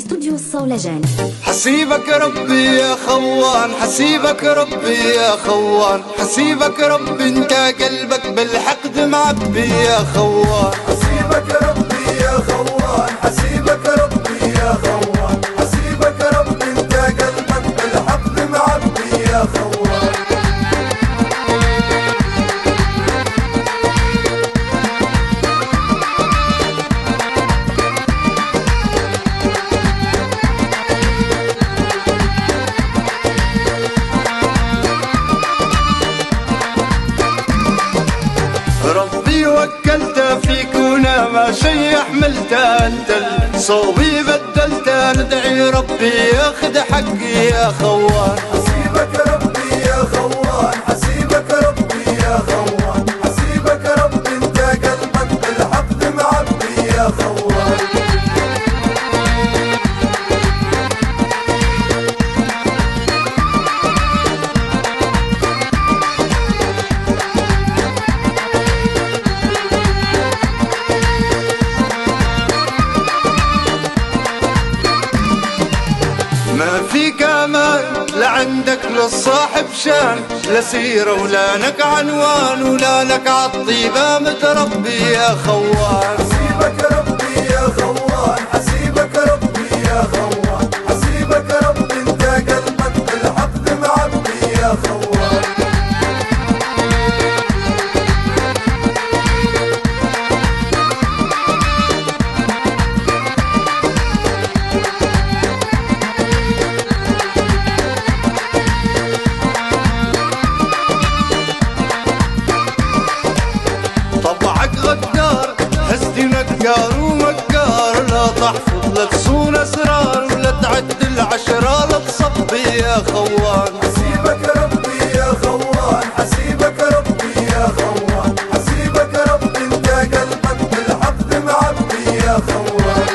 استوديو الصولجان. حسيبك ربي يا خوان، حسيبك ربي يا خوان، حسيبك ربي انت قلبك بالحقد معبي يا خوان. حسيبك ربي يا خوان، حسيبك ربي يا خوان، حسيبك ربي انت قلبك بالحقد معبي يا خوان. ربي وكلت فيك وانا ما شي حملته انت صوبي بدلته، ندعي ربي ياخذ حقي يا خوان. حسيبك ربي يا خوان، حسيبك ربي يا خوان، حسيبك ربي انت قلبك بالحقد معبي يا خوان. ما فيك امان لا عندك للصاحب شان، لا سيرة ولا لك عنوان ولا لك عالطيبة متربي يا خوان. حسيبك ربي يا خوان، حسيبك ربي يا خوان، حسيبك ربي انت قلبك بالحقد معبي يا خوان. طبعك غدار هزتي نكار ومكار، لا تحفظ لك صون اسرار ولا تعد العشرة لا تصبي يا خوان. حسيبك ربي يا خوان، حسيبك ربي يا خوان، حسيبك ربي انت قلبك بالحقد معبي يا خوان.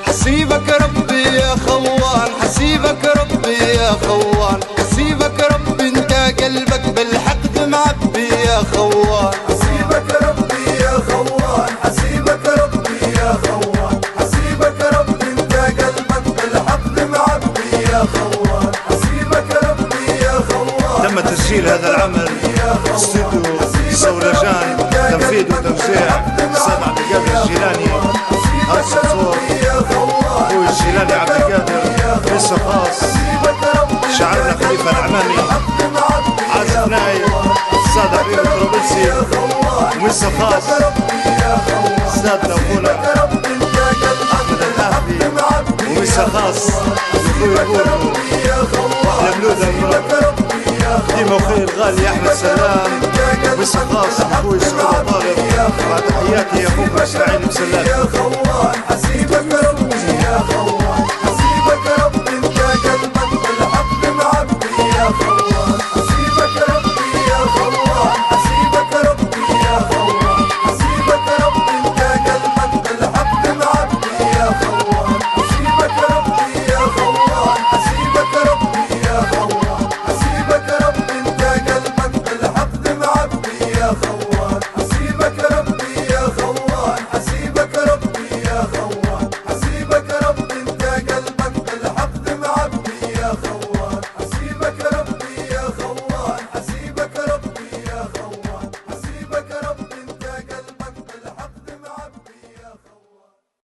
حسيبك ربي يا خوان، حسيبك ربي يا خوان، حسيبك ربي انت قلبك بالحقد معبي يا خوان. حسيبك ربي يا خوان، حسيبك ربي يا خوان، حسيبك ربي انت قلبك بالحقد معبي يا خوان. حسيبك ربي يا خوان. تم تسجيل هذا العمل استوديو الصولجان، تنفيذ وتوزيع الأستاذ عبد القادر الجيلاني، هندسة صوت أخوي الجيلاني عبد القادر، لسه خاص شعرنا خليفة العمامي، عازف نايب الأستاذ حبيب الطرابلسي، ومسا خاص أستاذنا أخونا أحمد الحافي، ومسا خاص أخوي بورو وأحلى ملودة ديما وخير الغالي أحمد سلام، ومسا خاص أخوي سعود طالب، مع تحياتي أخوك إسماعيل